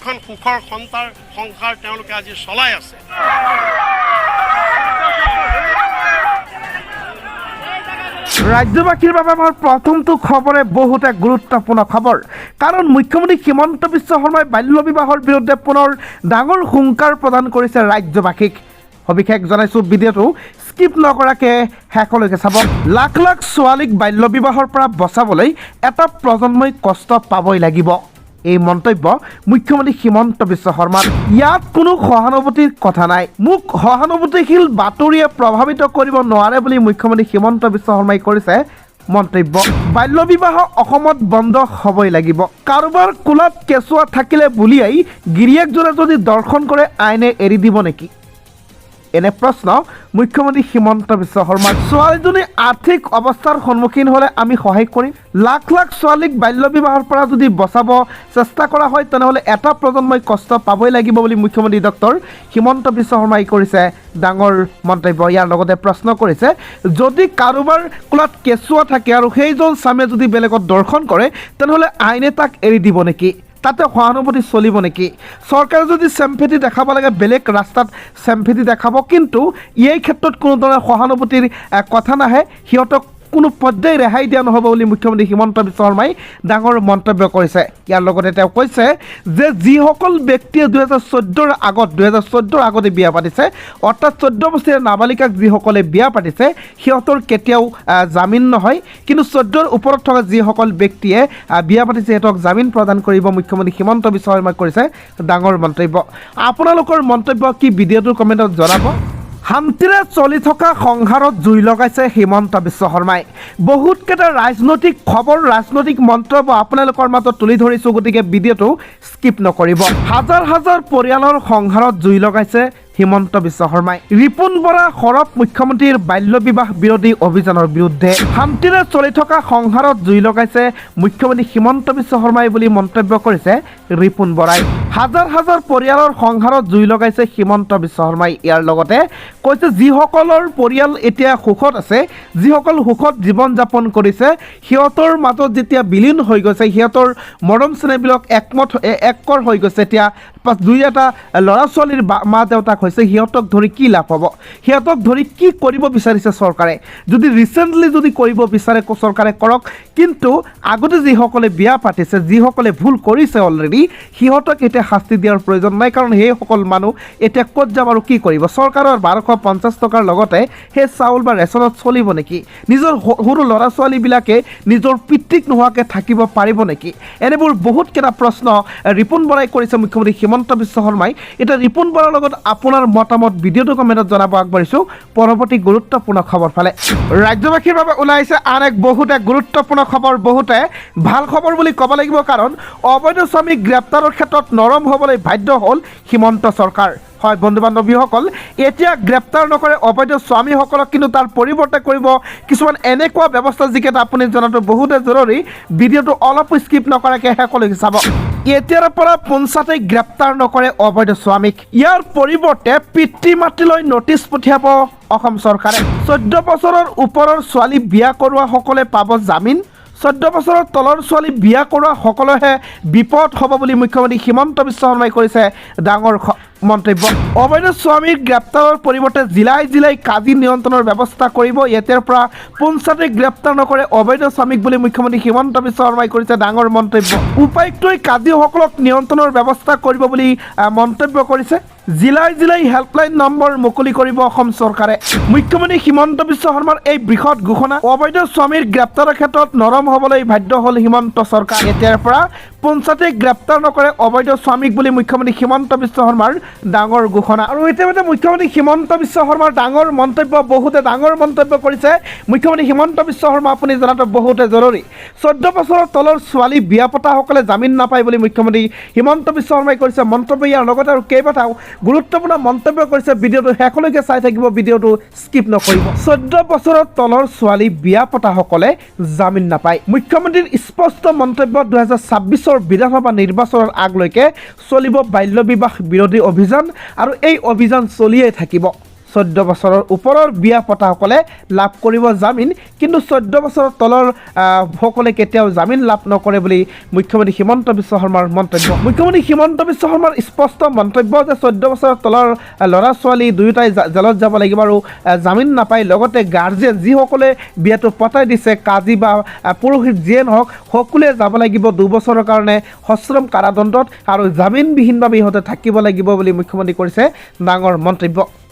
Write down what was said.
এখন সুখৰ সংসাৰ তেওঁলোকে আজি চলাই আছে। ৰাজ্যবাসীৰ বাবে আমাৰ প্ৰথমটো খবৰে বহুতে গুৰুত্বপূৰ্ণ খবৰ, কাৰণ মুখ্যমন্ত্ৰী হিমন্ত বিশ্ব শৰ্মাই বাল্য বিবাহৰ বিৰুদ্ধে পুনৰ ডাঙৰ হুংকাৰ প্ৰদান কৰিছে ৰাজ্যবাসীক। সবিশেষ জনাইছোঁ, ভিডিঅ'টো স্কিপ নকৰাকৈ শেষলৈকে চাব। লাখ লাখ ছোৱালীক বাল্য বিবাহৰ পৰা বচাবলৈ এটা প্ৰজন্মই কষ্ট পাবই লাগিব, এই মন্তব্য মুখ্যমন্ত্ৰী হিমন্ত বিশ্ব শৰ্মাৰ। ইয়াত কোনো সহানুভূতিৰ কথা নাই। মোক সহানুভূতিশীল বাতৰিয়ে প্ৰভাৱিত কৰিব নোৱাৰে বুলি মুখ্যমন্ত্ৰী হিমন্ত বিশ্ব শৰ্মাই কৰিছে মন্তব্য। বাল্য বিবাহ অসমত বন্ধ হ'বই লাগিব। কাৰোবাৰ কোলাত কেঁচুৱা থাকিলে বুলিয়াই গিৰিয়েকজনে যদি দৰ্শন কৰে আইনে এৰি দিব নেকি? এনে প্ৰশ্ন মুখ্যমন্ত্ৰী হিমন্ত বিশ্ব শৰ্মাৰ। ছোৱালীজনী আৰ্থিক অৱস্থাৰ সন্মুখীন হ'লে আমি সহায় কৰিম। লাখ লাখ ছোৱালীক বাল্য বিবাহৰ পৰা যদি বচাব চেষ্টা কৰা হয় তেনেহ'লে এটা প্ৰজন্মই কষ্ট পাবই লাগিব বুলি মুখ্যমন্ত্ৰী ডক্টৰ হিমন্ত বিশ্ব শৰ্মাই কৰিছে ডাঙৰ মন্তব্য। ইয়াৰ লগতে প্ৰশ্ন কৰিছে, যদি কাৰোবাৰ কোলাত কেঁচুৱা থাকে আৰু সেইজন স্বামীয়ে যদি বেলেগত দৰ্শন কৰে তেনেহ'লে আইনে তাক এৰি দিব নেকি? তাতে সহানুভূতি চলিব নেকি? চৰকাৰে যদি চেম্পিটি দেখাব লাগে বেলেগ ৰাস্তাত চেম্পিটি দেখাব, কিন্তু এই ক্ষেত্ৰত কোনো ধৰণৰ সহানুভূতিৰ কথা নাহে। সিহঁতক কোনো পৰ্যায় ৰেহাই দিয়া নহ'ব বুলি মুখ্যমন্ত্ৰী হিমন্ত বিশ্ব শৰ্মাই ডাঙৰ মন্তব্য কৰিছে। ইয়াৰ লগতে তেওঁ কৈছে যে যিসকল ব্যক্তিয়ে 2014 আগতে বিয়া পাতিছে, অৰ্থাৎ 14 বছৰীয়া নাবালিকাক যিসকলে বিয়া পাতিছে সিহঁতৰ কেতিয়াও জামিন নহয়, কিন্তু 14ৰ ওপৰত থকা যিসকল ব্যক্তিয়ে বিয়া পাতিছে সিহঁতক জামিন প্ৰদান কৰিব মুখ্যমন্ত্ৰী হিমন্ত বিশ্ব শৰ্মাই কৰিছে ডাঙৰ মন্তব্য। আপোনালোকৰ মন্তব্য কি ভিডিঅ'টোৰ কমেণ্টত জনাব। শান্তিৰে চলি থকা সংসাৰত জুই লগাইছে হিমন্ত বিশ্ব শৰ্মাই। বহুতকেইটা ৰাজনৈতিক খবৰ, ৰাজনৈতিক মন্তব্য আপোনালোকৰ মাজত তুলি ধৰিছোঁ, গতিকে ভিডিঅ'টো স্কিপ নকৰিব। হাজাৰ হাজাৰ পৰিয়ালৰ সংসাৰত জুই লগাইছে হিমন্ত বিশ্ব শৰ্মাই। ৰিপুণ বৰা সৰব মুখ্যমন্ত্ৰীৰ বাল্য বিবাহ বিৰোধী অভিযানৰ বিৰুদ্ধে। শান্তিৰে চলি থকা সংসাৰত জুই লগাইছে মুখ্যমন্ত্ৰী হিমন্ত বিশ্ব শৰ্মাই বুলি মন্তব্য কৰিছে ৰিপুণ বৰাই। হাজাৰ হাজাৰ পৰিয়ালৰ সংসাৰত জুই লগাইছে হিমন্ত বিশ্ব শৰ্মাই। ইয়াৰ লগতে কৈছে যিসকলৰ পৰিয়াল এতিয়া সুখত আছে, যিসকল সুখত জীৱন যাপন কৰিছে, সিহঁতৰ মাজত যেতিয়া বিলীন হৈ গৈছে, সিহঁতৰ মৰম চেনেহবিলাক একৰ হৈ গৈছে, এতিয়া দুই এটা ল'ৰা ছোৱালীৰ মা দেউতাক হৈছে, সিহঁতক ধৰি কি লাভ হ'ব? সিহঁতক ধৰি কি কৰিব বিচাৰিছে চৰকাৰে? যদি ৰিচেণ্টলি যদি কৰিব বিচাৰে চৰকাৰে কৰক, কিন্তু আগতে যিসকলে বিয়া পাতিছে, যিসকলে ভুল কৰিছে অলৰেডি, সিহঁতক এতিয়া শাস্তি দিয়াৰ প্ৰয়োজন নাই, কাৰণ সেইসকল মানুহ এতিয়া ক'ত যাব আৰু কি কৰিব? চৰকাৰৰ 1250 টকাৰ লগতে সেই চাউল বা ৰেচনত চলিব নেকি? নিজৰ সৰু ল'ৰা ছোৱালীবিলাকে নিজৰ পিতৃক নোহোৱাকৈ থাকিব পাৰিব নেকি? এনেবোৰ বহুতকেইটা প্ৰশ্ন ৰিপুণ বৰাই কৰিছে মুখ্যমন্ত্ৰী হিমন্ত বিশ্ব শৰ্মাই। এতিয়া ৰিপুণ বৰাৰ লগত আপোনাৰ মতামত ভিডিঅ'টো কমেণ্টত জনাব আগবাঢ়িছোঁ পৰৱৰ্তী গুৰুত্বপূৰ্ণ খবৰ ফালে। ৰাজ্যবাসীৰ বাবে ওলাইছে আন এক বহুতে গুৰুত্বপূৰ্ণ খবৰ, বহুতে ভাল খবৰ বুলি ক'ব লাগিব, কাৰণ অবৈধ শ্ৰমিক গ্ৰেপ্তাৰৰ ক্ষেত্ৰত নৰম হ'বলৈ বাধ্য হ'ল হিমন্ত চৰকাৰ। হয় বন্ধু বান্ধৱীসকল, এতিয়া গ্ৰেপ্তাৰ নকৰে অবৈধ স্বামীসকলক, কিন্তু তাৰ পৰিৱৰ্তে কৰিব কিছুমান এনেকুৱা ব্যৱস্থা যিকেইটা আপুনি জনাটো বহুতে জৰুৰী। ভিডিঅ'টো অলপ স্কিপ নকৰাকৈ শেষলৈকে চাব। এতিয়াৰ পৰা পঞ্চায়তে গ্ৰেপ্তাৰ নকৰে অবৈধ স্বামীক, ইয়াৰ পৰিৱৰ্তে পিতৃ মাতৃলৈ নটিচ পঠিয়াব অসম চৰকাৰে। 14 বছৰৰ ওপৰৰ ছোৱালী বিয়া কৰোৱাসকলে পাব জামিন, 14 বছৰৰ তলৰ ছোৱালী বিয়া কৰোৱা সকলোহে বিপদ হ'ব বুলি মুখ্যমন্ত্ৰী হিমন্ত বিশ্ব শৰ্মাই কৰিছে ডাঙৰ মন্তব্য। অবৈধ স্বামীৰ গ্ৰেপ্তাৰৰ পৰিৱৰ্তে জিলাই জিলাই কাজি নিয়ন্ত্ৰণৰ ব্যৱস্থা কৰিব। এতিয়াৰ পৰা পঞ্চায়তে গ্ৰেপ্তাৰ নকৰে অবৈধ স্বামীক বুলি মুখ্যমন্ত্ৰী হিমন্ত বিশ্ব শৰ্মাই কৰিছে ডাঙৰ মন্তব্য। উপায়ুক্তই কাজিসকলক নিয়ন্ত্ৰণৰ ব্যৱস্থা কৰিব বুলি মন্তব্য কৰিছে। জিলাই জিলাই হেল্পলাইন নম্বৰ মুকলি কৰিব অসম চৰকাৰে। মুখ্যমন্ত্ৰী হিমন্ত বিশ্ব শৰ্মাৰ এই বৃহৎ ঘোষণা। অবৈধ স্বামীৰ গ্ৰেপ্তাৰৰ ক্ষেত্ৰত নৰম হ'বলৈ বাধ্য হ'ল হিমন্ত চৰকাৰ। এতিয়াৰ পৰা পঞ্চায়তে গ্ৰেপ্তাৰ নকৰে অবৈধ স্বামীক বুলি মুখ্যমন্ত্ৰী হিমন্ত বিশ্ব শৰ্মাৰ ডাঙৰ ঘোষণা। আৰু ইতিমধ্যে মুখ্যমন্ত্ৰী হিমন্ত বিশ্ব শৰ্মাৰ ডাঙৰ মন্তব্য, বহুতে ডাঙৰ মন্তব্য কৰিছে মুখ্যমন্ত্ৰী হিমন্ত বিশ্ব শৰ্মা। আপুনি জনাটো বহুতে জৰুৰী। 14 বছৰৰ তলৰ ছোৱালী বিয়া পতাসকলে জামিন নাপায় বুলি মুখ্যমন্ত্ৰী হিমন্ত বিশ্ব শৰ্মাই কৰিছে মন্তব্য। ইয়াৰ লগতে আৰু কেইবাটাও গুৰুত্বপূৰ্ণ মন্তব্য কৰিছে। ভিডিঅ'টো শেষলৈকে চাই থাকিব, ভিডিঅ'টো স্কিপ নকৰিব। 14 বছৰৰ তলৰ ছোৱালী বিয়া পতাসকলে জামিন নাপায়, মুখ্যমন্ত্ৰীৰ স্পষ্ট মন্তব্য। 2026 বিধানসভা নিৰ্বাচনৰ আগলৈকে চলিব বাল্য বিবাহ বিৰোধী অভিযান, আৰু এই অভিযান চলিয়ে থাকিব। 14 বছৰৰ ওপৰৰ বিয়া পতাসকলে লাভ কৰিব জামিন, কিন্তু 14 বছৰৰ তলৰ সকলে কেতিয়াও জামিন লাভ নকৰে বুলি মুখ্যমন্ত্ৰী হিমন্ত বিশ্ব শৰ্মাৰ মন্তব্য। মুখ্যমন্ত্ৰী হিমন্ত বিশ্ব শৰ্মাৰ স্পষ্ট মন্তব্য যে 14 বছৰৰ তলৰ ল'ৰা ছোৱালী দুয়োটাই জেলত যাব লাগিব আৰু জামিন নাপায়। লগতে গাৰ্জেন যিসকলে বিয়াটো পতাই দিছে, কাজী বা পুৰোহিত যিয়ে নহওক, সকলোৱে যাব লাগিব 2 বছৰৰ কাৰণে সশ্ৰম কাৰাদণ্ডত আৰু জামিনবিহীনভাৱে ইহঁতে থাকিব লাগিব বুলি মুখ্যমন্ত্ৰী কৰিছে ডাঙৰ মন্তব্য।